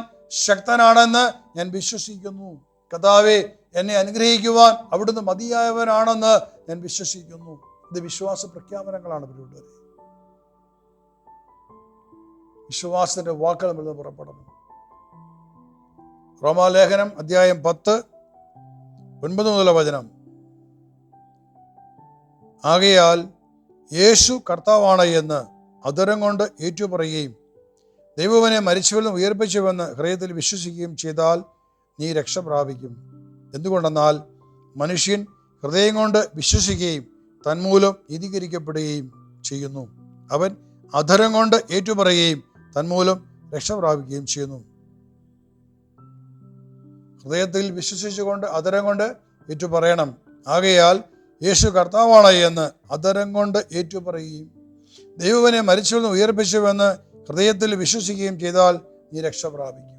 ശക്തനാണെന്ന് ഞാൻ വിശ്വസിക്കുന്നു. കർത്താവേ, എന്നെ അനുഗ്രഹിക്കുവാൻ അവിടുന്ന് മതിയായവനാണെന്ന് ഞാൻ വിശ്വസിക്കുന്നു. ഇത് വിശ്വാസ പ്രഖ്യാപനങ്ങളാണ്. ഇവിടെ വിശ്വാസത്തിന്റെ വാക്കുകൾ നമ്മൾ പുറപ്പെടണം. റോമാലേഖനം അധ്യായം 10, 9 മുതലുള്ള വചനം. ആകയാൽ യേശു കർത്താവാണ് എന്ന് അധരം കൊണ്ട് ഏറ്റുപറയുകയും ദൈവവനെ മരിച്ചവരിൽ നിന്ന് ഉയർപ്പിച്ചുവെന്ന് ഹൃദയത്തിൽ വിശ്വസിക്കുകയും ചെയ്താൽ നീ രക്ഷ പ്രാപിക്കും. എന്തുകൊണ്ടെന്നാൽ മനുഷ്യൻ ഹൃദയം കൊണ്ട് വിശ്വസിക്കുകയും തന്മൂലം നീതീകരിക്കപ്പെടുകയും ചെയ്യുന്നു. അവൻ അധരം കൊണ്ട് ഏറ്റുപറയുകയും തന്മൂലം രക്ഷ പ്രാപിക്കുകയും ചെയ്യുന്നു. ഹൃദയത്തിൽ വിശ്വസിച്ചുകൊണ്ട് അധരം കൊണ്ട് ഏറ്റുപറയണം. ആകയാൽ യേശു കർത്താവാണ് എന്ന് അധരം കൊണ്ട് ഏറ്റുപറയുകയും ദൈവവനെ മരിച്ചവരിൽ നിന്ന് ഉയർപ്പിച്ചുവെന്ന് ഹൃദയത്തിൽ വിശ്വസിക്കുകയും ചെയ്താൽ നീ രക്ഷ പ്രാപിക്കും.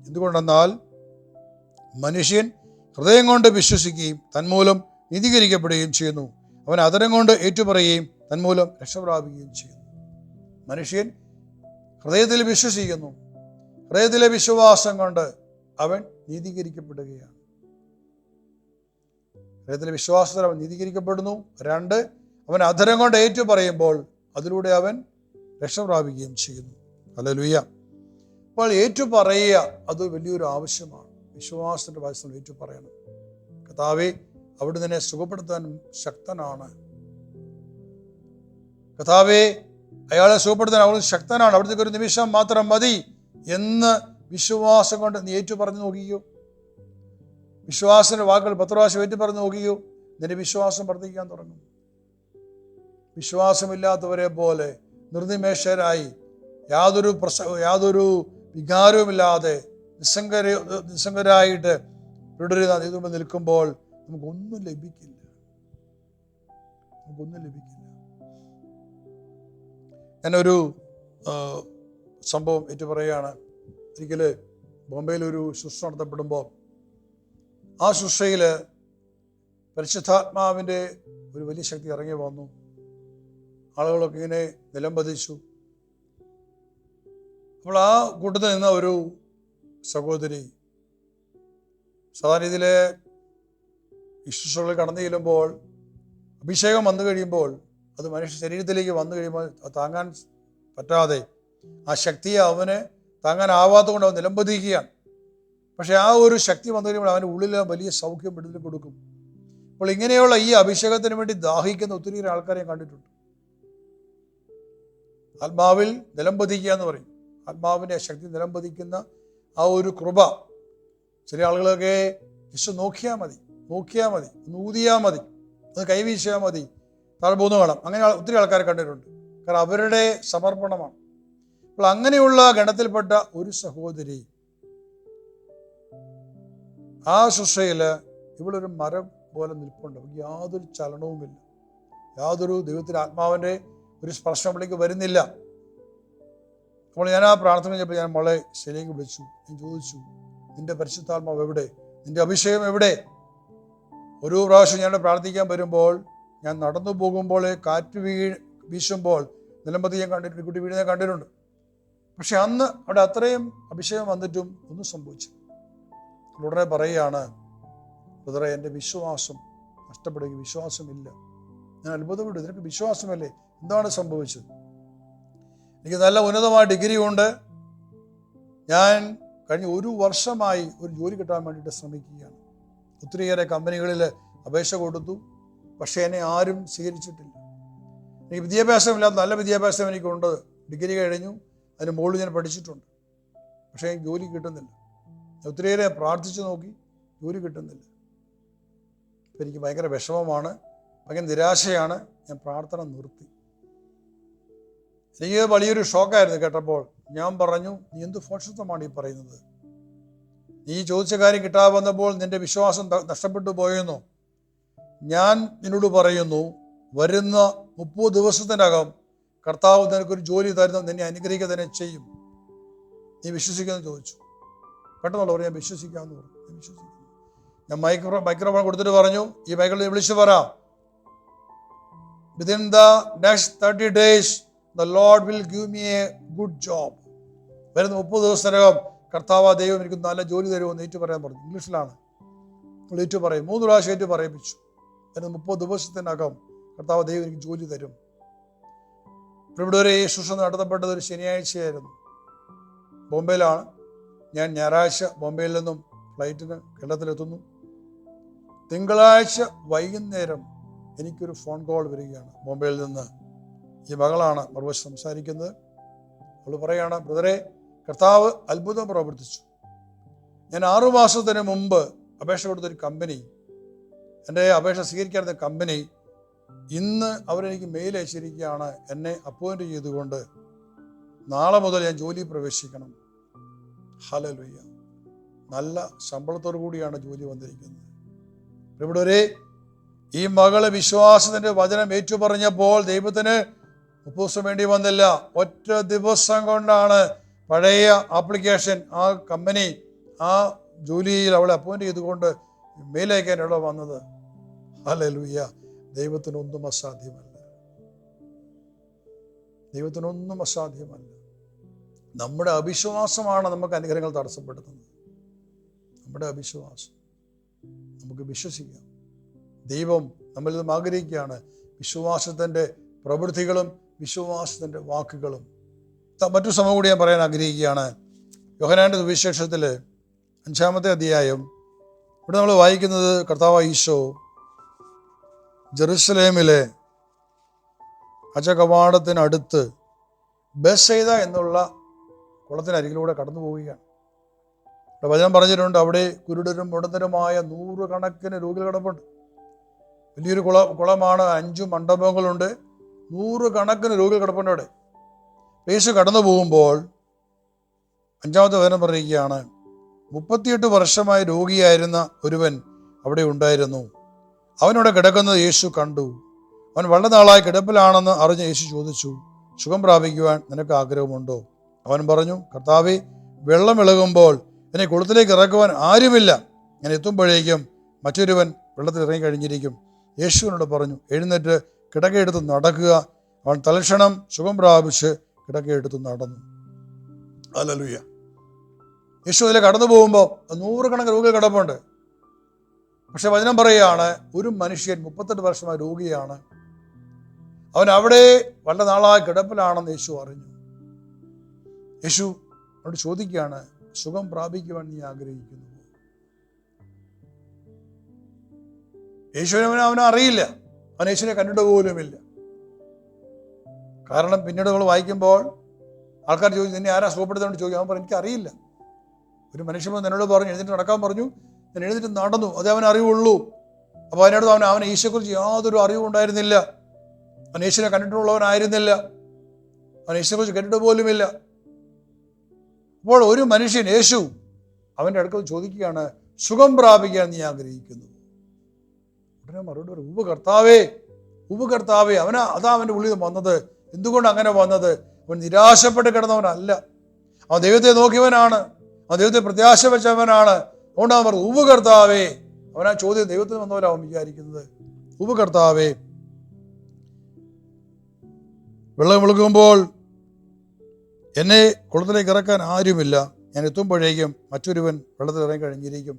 എന്തുകൊണ്ടെന്നാൽ മനുഷ്യൻ ഹൃദയം കൊണ്ട് വിശ്വസിക്കുകയും തന്മൂലം നീതീകരിക്കപ്പെടുകയും ചെയ്യുന്നു. അവൻ അധരം കൊണ്ട് ഏറ്റുപറയുകയും തന്മൂലം രക്ഷ പ്രാപിക്കുകയും ചെയ്യുന്നു. മനുഷ്യൻ ഹൃദയത്തിൽ വിശ്വസിക്കുന്നു, ഹൃദയത്തിലെ വിശ്വാസം കൊണ്ട് അവൻ നീതീകരിക്കപ്പെടുകയാണ്. ഹൃദയത്തിലെ വിശ്വാസത്തിൽ അവൻ നീതീകരിക്കപ്പെടുന്നു. 2, അവൻ അധരം കൊണ്ട് ഏറ്റുപറയുമ്പോൾ അതിലൂടെ അവൻ രക്ഷ പ്രാപിക്കുകയും ചെയ്യുന്നു. ഹല്ലേലൂയ. അപ്പോൾ ഏറ്റുപറയുക അത് വലിയൊരു ആവശ്യമാണ്. വിശ്വാസത്തിന്റെ വയസ്സിൽ ഏറ്റുപറയണം. കർത്താവേ, അവിടുന്ന് എന്നെ സുഖപ്പെടുത്താൻ ശക്തനാണ്. കർത്താവേ, അയാളെ സുഖപ്പെടുത്താൻ അവിടുന്ന് ശക്തനാണ്, അവിടുത്തെ ഒരു നിമിഷം മാത്രം മതി എന്ന് വിശ്വാസം കൊണ്ട് നീ ഏറ്റുപറഞ്ഞു നോക്കിയോ? വിശ്വാസത്തിന്റെ വാക്കുകൾ 10 പ്രാവശ്യം ഏറ്റുപറഞ്ഞു നോക്കിയോ? നിന്റെ വിശ്വാസം വർദ്ധിക്കാൻ തുടങ്ങും. വിശ്വാസമില്ലാത്തവരെ പോലെ നിർനിമേഷരായി യാതൊരു വികാരവുമില്ലാതെ നിസ്സംഗരായിട്ട് ഇതിന് നിൽക്കുമ്പോൾ നമുക്കൊന്നും ലഭിക്കില്ല. ഞാനൊരു സംഭവം ഏറ്റു പറയുകയാണ്. ഒരിക്കൽ ബോംബെയിലൊരു ശുശ്രൂഷ നടത്തപ്പെടുമ്പോൾ ആ ശുശ്രൂഷയിൽ പരിശുദ്ധാത്മാവിൻ്റെ ഒരു വലിയ ശക്തി ഇറങ്ങി വന്നു. ആളുകളൊക്കെ ഇങ്ങനെ നിലംപതിച്ചു. അപ്പോൾ ആ കൂട്ടത്തിൽ നിന്ന ഒരു സഹോദരി സാധാരണ രീതിയിലെ ശുശ്രൂഷകൾ കടന്നു ചെല്ലുമ്പോൾ അഭിഷേകം വന്നു കഴിയുമ്പോൾ അത് മനുഷ്യ ശരീരത്തിലേക്ക് വന്നു കഴിയുമ്പോൾ താങ്ങാൻ പറ്റാതെ ആ ശക്തിയെ അവന് താങ്ങാനാവാത്തത് കൊണ്ട് അവൻ നിലംപതിക്കുകയാണ്. പക്ഷെ ആ ഒരു ശക്തി വന്നു കഴിയുമ്പോൾ അവൻ്റെ ഉള്ളിൽ വലിയ സൗഖ്യം വിടുതൽ കൊടുക്കും. അപ്പോൾ ഇങ്ങനെയുള്ള ഈ അഭിഷേകത്തിന് വേണ്ടി ദാഹിക്കുന്ന ഒത്തിരി ആൾക്കാരെ കണ്ടിട്ടുണ്ട്. ആത്മാവിൽ നിലംപതിക്കുക എന്ന് പറയും. ആത്മാവിൻ്റെ ശക്തി നിലംപതിക്കുന്ന ആ ഒരു കൃപ. ചില ആളുകളൊക്കെ യേശു നോക്കിയാൽ മതി, ഒന്ന് ഊതിയാൽ മതി, ഒന്ന് കൈവീശിയാൽ മതി, താഴെ പോകുന്ന കാണാം. അങ്ങനെ ഒത്തിരി ആൾക്കാരെ കണ്ടിട്ടുണ്ട്. കാരണം അവരുടെ സമർപ്പണമാണ്. അപ്പോൾ അങ്ങനെയുള്ള ഗണത്തിൽപ്പെട്ട ഒരു സഹോദരി ആ ശുശ്രയിൽ ഇവളൊരു മരം പോലെ നിൽപ്പുണ്ട്. യാതൊരു ചലനവുമില്ല, യാതൊരു ദൈവത്തിൻ്റെ ആത്മാവിൻ്റെ ഒരു സ്പർശനം അവളിലേക്ക് വരുന്നില്ല. അപ്പോൾ ഞാൻ ആ പ്രാർത്ഥന കഴിഞ്ഞപ്പോൾ ഞാൻ മോളെ ശരിയേക്ക് വിളിച്ചു. ഞാൻ ചോദിച്ചു, നിന്റെ പരിശുദ്ധാത്മാവ് എവിടെ? നിന്റെ അഭിഷേകം എവിടെ? ഒരു പ്രാവശ്യം ഞാൻ പ്രാർത്ഥിക്കാൻ വരുമ്പോൾ, ഞാൻ നടന്നു പോകുമ്പോൾ കാറ്റ് വീശുമ്പോൾ നിലംപതി ഞാൻ കണ്ടിട്ടുണ്ട്, കുട്ടി വീഴുന്ന കണ്ടിട്ടുണ്ട്. പക്ഷെ അന്ന് അവിടെ അത്രയും അഭിഷേകം വന്നിട്ടും ഒന്നും സംഭവിച്ചു. ഉടനെ പറയുകയാണ്, ബ്രദറെ, എൻ്റെ വിശ്വാസം നഷ്ടപ്പെടുക, വിശ്വാസമില്ല. ഞാൻ അത്ഭുതപ്പെട്ടു, നിനക്ക് വിശ്വാസമല്ലേ? എന്താണ് സംഭവിച്ചത്? എനിക്ക് നല്ല ഉന്നതമായ ഡിഗ്രി ഉണ്ട്. ഞാൻ കഴിഞ്ഞ 1 വർഷമായി ഒരു ജോലി കിട്ടാൻ വേണ്ടിയിട്ട് ശ്രമിക്കുകയാണ്. ഒത്തിരിയേറെ കമ്പനികളിൽ അപേക്ഷ കൊടുത്തു, പക്ഷേ എന്നെ ആരും സ്വീകരിച്ചിട്ടില്ല. എനിക്ക് വിദ്യാഭ്യാസമില്ലാത്ത നല്ല വിദ്യാഭ്യാസം എനിക്കുണ്ട്. ഡിഗ്രി കഴിഞ്ഞു, അതിന് മുകളിൽ ഞാൻ പഠിച്ചിട്ടുണ്ട്. പക്ഷേ എനിക്ക് ജോലി കിട്ടുന്നില്ല. ഒത്തിരിയേറെ പ്രാർത്ഥിച്ചു നോക്കി, ജോലി കിട്ടുന്നില്ല. അപ്പം എനിക്ക് ഭയങ്കര വിഷമമാണ്, ഭയങ്കര നിരാശയാണ്. ഞാൻ പ്രാർത്ഥന നിർത്തി. എനിക്ക് വലിയൊരു ഷോക്കായിരുന്നു കേട്ടപ്പോൾ. ഞാൻ പറഞ്ഞു, നീ എന്ത് ഫോഷത്വമാണ് ഈ പറയുന്നത്? നീ ചോദിച്ച കാര്യം കിട്ടാതെ വന്നപ്പോൾ നിന്റെ വിശ്വാസം നഷ്ടപ്പെട്ടു പോയെന്നോ? ഞാൻ നിന്നോട് പറയുന്നു, വരുന്ന 30 ദിവസത്തിനകം കർത്താവ് നിനക്കൊരു ജോലി തരുന്ന, നിന്നെ അനുഗ്രഹിക്കുക തന്നെ ചെയ്യും. നീ വിശ്വസിക്കുമെന്ന് ചോദിച്ചു. പെട്ടെന്നുള്ള പറഞ്ഞു, ഞാൻ വിശ്വസിക്കാമെന്ന് പറഞ്ഞു. ഞാൻ വിശ്വസിക്കുന്നു. ഞാൻ മൈക്രോഫോൺ കൊടുത്തിട്ട് പറഞ്ഞു, ഈ മൈക്കിൾ വിളിച്ചു പറ, within the next 30 days the Lord will give me a good job. വരുന്ന 30 ദിവസത്തിനകം കർത്താവ് ദൈവം എനിക്ക് നല്ല ജോലി തരുമെന്ന് ഏറ്റു പറയാൻ പറഞ്ഞു. ഇംഗ്ലീഷിലാണ് ഏറ്റു പറയും. 3 പ്രാവശ്യം ഏറ്റു പറയിപ്പിച്ചു. വരുന്ന 30 ദിവസത്തിനകം കർത്താവ് ദൈവം എനിക്ക് ജോലി തരും. ഇവിടെ ഒരു ശുശ്രൂഷ നടത്തപ്പെട്ടത് ഒരു ശനിയാഴ്ചയായിരുന്നു. ബോംബെയിലാണ്. ഞാൻ ഞായറാഴ്ച ബോംബെയിൽ നിന്നും ഫ്ലൈറ്റിന് കേരളത്തിലെത്തുന്നു. തിങ്കളാഴ്ച വൈകുന്നേരം എനിക്കൊരു ഫോൺ കോൾ വരികയാണ് ബോംബെയിൽ നിന്ന്. ഈ മകളാണ് മറുവശം സംസാരിക്കുന്നത്. അവൾ പറയുകയാണ്, ബ്രദറെ, കർത്താവ് അത്ഭുതം പ്രവർത്തിച്ചു. ഞാൻ 6 മാസത്തിന് മുമ്പ് അപേക്ഷ കൊടുത്തൊരു കമ്പനി, എൻ്റെ അപേക്ഷ സ്വീകരിക്കാത്ത കമ്പനി, ഇന്ന് അവരെനിക്ക് മെയിൽ അയച്ചിരിക്കുകയാണ്, എന്നെ അപ്പോയിൻ്റ് ചെയ്തുകൊണ്ട് നാളെ മുതൽ ഞാൻ ജോലി പ്രവേശിക്കണം. ഹല്ലേലൂയ. നല്ല ശമ്പളത്തോടു കൂടിയാണ് ജോലി വന്നിരിക്കുന്നത്. ഇവിടെ ഈ മകള് വിശ്വാസത്തിന്റെ വചനം ഏറ്റുപറഞ്ഞപ്പോൾ ദൈവത്തിന് 30 ദിവസം വേണ്ടി വന്നില്ല. ഒറ്റ ദിവസം കൊണ്ടാണ് പഴയ ആപ്ലിക്കേഷൻ ആ കമ്പനി ആ ജോലിയിൽ അവളെ അപ്പോയിന്റ് ചെയ്തുകൊണ്ട് മെയിലയക്കാൻ ഇവിടെ വന്നത്. ഹല്ലേലൂയ. ദൈവത്തിനൊന്നും അസാധ്യമല്ല. ദൈവത്തിനൊന്നും അസാധ്യമല്ല. നമ്മുടെ അവിശ്വാസമാണ് നമുക്ക് അനുഗ്രഹങ്ങൾ തടസ്സപ്പെടുത്തുന്നത്. നമ്മുടെ അവിശ്വാസം. നമുക്ക് വിശ്വസിക്കാം. ദൈവം നമ്മളിൽ നിന്നും ആഗ്രഹിക്കുകയാണ് വിശ്വാസത്തിൻ്റെ പ്രവൃത്തികളും വിശ്വാസത്തിൻ്റെ വാക്കുകളും. മറ്റൊരു സംഭവം കൂടി ഞാൻ പറയാൻ ആഗ്രഹിക്കുകയാണ്. യോഹന്നാന്റെ സുവിശേഷത്തിൽ 5-ാമത്തെ അധ്യായം. ഇവിടെ നമ്മൾ വായിക്കുന്നത്, കർത്താവായ ഈശോ ജെറുസലേമിലെ അജകവാടത്തിനടുത്ത് ബെത്സയിദ എന്നുള്ള കുളത്തിനരികിലൂടെ കടന്നു പോവുകയാണ്. ഇവിടെ വചനം പറഞ്ഞിട്ടുണ്ട്, അവിടെ കുരുടരും മുടന്തരുമായ 100 കണക്കിന് രോഗികൾ കിടപ്പുണ്ട്. വലിയൊരു കുളമാണ്. 5 മണ്ഡപങ്ങളുണ്ട്. 100 കണക്കിന് രോഗികൾ കിടപ്പുണ്ട് അവിടെ. യേശു കടന്നു പോകുമ്പോൾ 5-ാമത്തെ വചനം പറയുകയാണ്, 38 വർഷമായി രോഗിയായിരുന്ന ഒരുവൻ അവിടെ ഉണ്ടായിരുന്നു. അവനവിടെ കിടക്കുന്നത് യേശു കണ്ടു. അവൻ വളരെ നാളായി കിടപ്പിലാണെന്ന് അറിഞ്ഞ് യേശു ചോദിച്ചു, സുഖം പ്രാപിക്കുവാൻ നിനക്ക് ആഗ്രഹമുണ്ടോ? അവൻ പറഞ്ഞു, കർത്താവേ, വെള്ളം ഇളകുമ്പോൾ എന്നെ കുളത്തിലേക്ക് ഇറക്കുവാൻ ആരുമില്ല. ഞാൻ എത്തുമ്പോഴേക്കും മറ്റൊരുവൻ വെള്ളത്തിൽ ഇറങ്ങി കഴിഞ്ഞിരിക്കും. യേശുവിനോട് പറഞ്ഞു, എഴുന്നേറ്റ് കിടക്കയെടുത്ത് നടക്കുക. അവൻ തൽക്ഷണം സുഖം പ്രാപിച്ച് കിടക്കയെടുത്ത് നടന്നു. ഹല്ലേലൂയ. യേശു അതിൽ കടന്നു പോകുമ്പോൾ 100 കണക്കിന് രോഗികൾ കിടപ്പുണ്ട്. പക്ഷെ വചനം പറയുകയാണ്, ഒരു മനുഷ്യൻ 38 വർഷമായ രോഗിയാണ്. അവൻ അവിടെ വളരെ നാളായി കിടപ്പിലാണെന്ന് യേശു അറിഞ്ഞു. യേശു അവനോട് ചോദിക്കുകയാണ്, സുഖം പ്രാപിക്കുവാൻ നീ ആഗ്രഹിക്കുന്നു? യേശുവിനെ അവനെ അറിയില്ല. അവൻ യേശുവിനെ കണ്ടിട്ട് പോലുമില്ല. കാരണം പിന്നീട് നമ്മൾ വായിക്കുമ്പോൾ ആൾക്കാർ ചോദിച്ചു, നിന്നെ ആരാ സുഖപ്പെടുത്താൻ ചോദിക്കും. അവൻ പറഞ്ഞു, എനിക്കറിയില്ല. ഒരു മനുഷ്യൻ എന്നോട് പറഞ്ഞു, എഴുന്നേറ്റ് നടക്കാൻ പറഞ്ഞു. ഞാൻ എഴുന്നേറ്റ് നടന്നു, അതേ അവൻ അറിവുള്ളൂ. അപ്പോൾ അതിനോട് അവൻ യേശുയെക്കുറിച്ച് യാതൊരു അറിവും ഉണ്ടായിരുന്നില്ല. അവൻ യേശുവിനെ കണ്ടിട്ടുള്ളവനായിരുന്നില്ല. അവൻ യേശുവിനെക്കുറിച്ച് കേട്ടിട്ട് പോലുമില്ല. അപ്പോൾ ഒരു മനുഷ്യൻ യേശു അവൻ്റെ അടുക്കൽ ചോദിക്കുകയാണ്, സുഖം പ്രാപിക്കാൻ നീ ആഗ്രഹിക്കുന്നു? ഉടനെ മറുപടി പറയും, ഉവ്വ് കർത്താവേ. അതാ അവൻ്റെ ഉള്ളിൽ വന്നത്. എന്തുകൊണ്ട് അങ്ങനെ വന്നത്? അവൻ നിരാശപ്പെട്ട് കിടന്നവനല്ല. അവൻ ദൈവത്തെ നോക്കിയവനാണ്, അവൻ ദൈവത്തെ പ്രത്യാശ വെച്ചവനാണ്. അതുകൊണ്ട് അവൻ പറഞ്ഞു, ഉവ്വ് കർത്താവേ. അവനാ ചോദ്യം ദൈവത്തിന് വന്നവരാ അവൻ വിചാരിക്കുന്നത്. ഉവ്വ് കർത്താവേ. വെള്ളം വിളുക്കുമ്പോൾ എന്നെ കുളത്തിലേക്ക് ഇറക്കാൻ ആരുമില്ല. ഞാൻ എത്തുമ്പോഴേക്കും മറ്റൊരുവൻ വെള്ളത്തിൽ ഇറങ്ങി കഴിഞ്ഞിരിക്കും.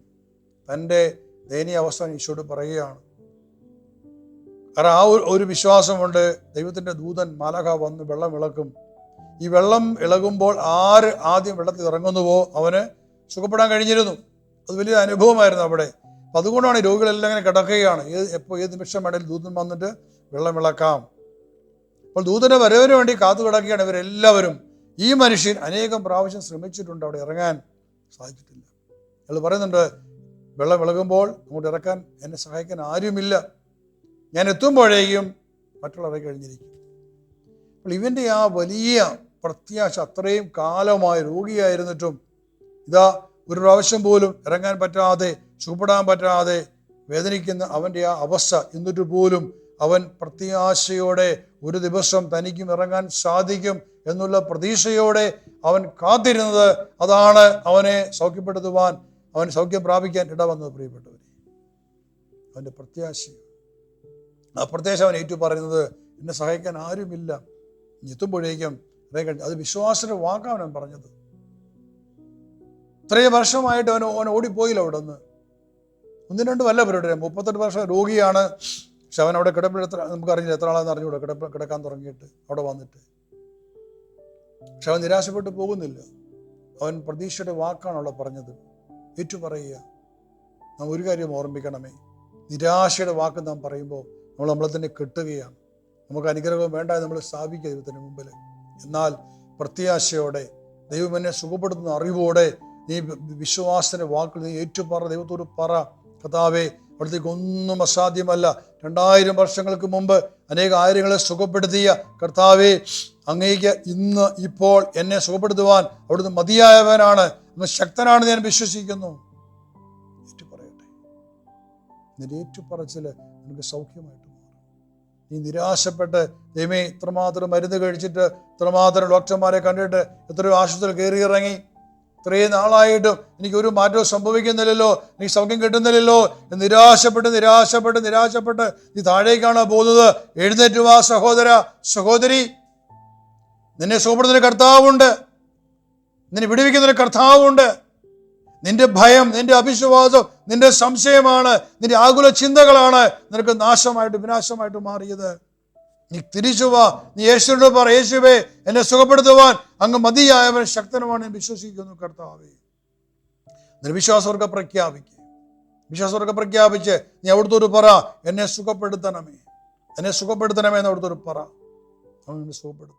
തൻ്റെ ദയനീയ അവസ്ഥ ഈശോയോട് പറയുകയാണ്. കാരണം ആ ഒരു വിശ്വാസമുണ്ട്. ദൈവത്തിൻ്റെ ദൂതൻ മാലാഖ വന്ന് വെള്ളം ഇളക്കും. ഈ വെള്ളം ഇളകുമ്പോൾ ആര് ആദ്യം വെള്ളത്തിൽ ഇറങ്ങുന്നുവോ അവന് സുഖപ്പെടാൻ കഴിഞ്ഞിരുന്നു. അത് വലിയ അനുഭവമായിരുന്നു അവിടെ. അപ്പം അതുകൊണ്ടാണ് രോഗികളെല്ലാം ഇങ്ങനെ കിടക്കുകയാണ്. ഏത് നിമിഷം വേണമെങ്കിലും ദൂതൻ വന്നിട്ട് വെള്ളം ഇളക്കാം. അപ്പോൾ ദൂതൻ്റെ വരവിന് വേണ്ടി കാത്തു കിടക്കുകയാണ് ഇവരെല്ലാവരും. ഈ മനുഷ്യൻ അനേകം പ്രാവശ്യം ശ്രമിച്ചിട്ടുണ്ട്, അവിടെ ഇറങ്ങാൻ സാധിച്ചിട്ടില്ല. അയാൾ പറയുന്നുണ്ട്, വെള്ളം ഇളകുമ്പോൾ അങ്ങോട്ട് ഇറക്കാൻ എന്നെ സഹായിക്കാൻ ആരുമില്ല. ഞാൻ എത്തുമ്പോഴേക്കും മറ്റുള്ളവരെ കഴിഞ്ഞിരിക്കും. അപ്പോൾ ഇവൻ്റെ ആ വലിയ പ്രത്യാശ, അത്രയും കാലമായി രോഗിയായിരുന്നിട്ടും ഇതാ ഒരു പ്രാവശ്യം പോലും ഇറങ്ങാൻ പറ്റാതെ, സുഖപ്പെടാൻ പറ്റാതെ വേദനിക്കുന്ന അവൻ്റെ ആ അവസ്ഥ, എന്നിട്ട് പോലും അവൻ പ്രത്യാശയോടെ ഒരു ദിവസം തനിക്കും ഇറങ്ങാൻ സാധിക്കും എന്നുള്ള പ്രതീക്ഷയോടെ അവൻ കാത്തിരുന്നത്, അതാണ് അവനെ സൗഖ്യപ്പെടുത്തുവാൻ, അവൻ സൗഖ്യം പ്രാപിക്കാൻ ഇടവന്നത്. പ്രിയപ്പെട്ടവരെ, അവൻ്റെ പ്രത്യാശ, ആ പ്രത്യാശ അവൻ ഏറ്റു പറയുന്നത്, എന്നെ സഹായിക്കാൻ ആരുമില്ല, എത്തുമ്പോഴേക്കും അത് വിശ്വാസത്തിന്റെ വാക്കാണ് അവൻ പറഞ്ഞത്. ഇത്രയും വർഷമായിട്ട് അവൻ ഓടിപ്പോയില്ല അവിടെ നിന്ന്. 1-2 വല്ല പേരുടെ 38 വർഷം രോഗിയാണ്. പക്ഷെ അവൻ അവിടെ നമുക്കറിയില്ല എത്ര ആളാന്ന് അറിഞ്ഞൂടെ കിടക്കാൻ തുടങ്ങിയിട്ട് അവിടെ വന്നിട്ട്. പക്ഷെ അവൻ നിരാശപ്പെട്ടു പോകുന്നില്ല. അവൻ പ്രതീക്ഷയുടെ വാക്കാണ് അവിടെ പറഞ്ഞത്. ഏറ്റു പറയുക. നാം ഒരു കാര്യം ഓർമ്മിക്കണമേ, നിരാശയുടെ വാക്ക് നാം പറയുമ്പോൾ നമ്മളെ തന്നെ കെട്ടുകയാണ്. നമുക്ക് അനുഗ്രഹം വേണ്ട നമ്മൾ സ്ഥാപിക്കുക ദൈവത്തിന് മുമ്പിൽ. എന്നാൽ പ്രത്യാശയോടെ, ദൈവം എന്നെ സുഖപ്പെടുത്തുന്ന അറിവോടെ നീ വിശ്വാസത്തിന്റെ വാക്കുകൾ നീ ഏറ്റുപറ, ദൈവത്തോട് പറ, കർത്താവേ അവിടത്തേക്ക് ഒന്നും അസാധ്യമല്ല. 2000 വർഷങ്ങൾക്ക് മുമ്പ് അനേക ആയിരങ്ങളെ സുഖപ്പെടുത്തിയ കർത്താവേ, അങ്ങേക്ക് ഇന്ന് ഇപ്പോൾ എന്നെ സുഖപ്പെടുത്തുവാൻ അവിടുന്ന് മതിയായവനാണ്, അങ്ങ് ശക്തനാണ് ഞാൻ വിശ്വസിക്കുന്നു. ഏറ്റുപറയട്ടെ. നിന്റെ ഏറ്റുപറച്ചില് നിനക്ക് സൗഖ്യമായിട്ട് മാറും. നീ നിരാശപ്പെട്ട്, ദൈവമേ ഇത്രമാത്രം മരുന്ന് കഴിച്ചിട്ട്, ഇത്രമാത്രം ഡോക്ടർമാരെ കണ്ടിട്ട്, എത്രയോ ആശുപത്രിയിൽ കയറി ഇറങ്ങി, ഇത്രയും നാളായിട്ടും എനിക്കൊരു മാറ്റവും സംഭവിക്കുന്നില്ലല്ലോ, എനിക്ക് സൗഖ്യം കിട്ടുന്നില്ലല്ലോ, നിരാശപ്പെട്ട് നീ താഴേക്കാണ് പോകുന്നത്. എഴുന്നേറ്റ് വാ സഹോദര, സഹോദരി. നിന്നെ സുഖപ്പെടുത്തുന്ന കർത്താവുണ്ട്, നിന്നെ വിടുവിക്കുന്നൊരു കർത്താവുണ്ട്. നിന്റെ ഭയം, നിന്റെ അവിശ്വാസം, നിന്റെ സംശയമാണ്, നിന്റെ ആകുല ചിന്തകളാണ് നിനക്ക് വിനാശമായിട്ട് മാറിയത്. നീ തിരിച്ചു വാ. നീ യേശുവിനോട് പറ, യേശുവേ എന്നെ സുഖപ്പെടുത്തുവാൻ അങ്ങ് മതിയായവൻ ശക്തനുമാണ് ഞാൻ വിശ്വസിക്കുന്നു കർത്താവേ. നിന്റെ വിശ്വാസവർഗ പ്രഖ്യാപിച്ച് നീ അവിടുത്തോട് പറ, എന്നെ സുഖപ്പെടുത്തണമേ എന്ന് അവിടുത്തോട് പറ. അവൻ എന്നെ സുഖപ്പെടുത്തും.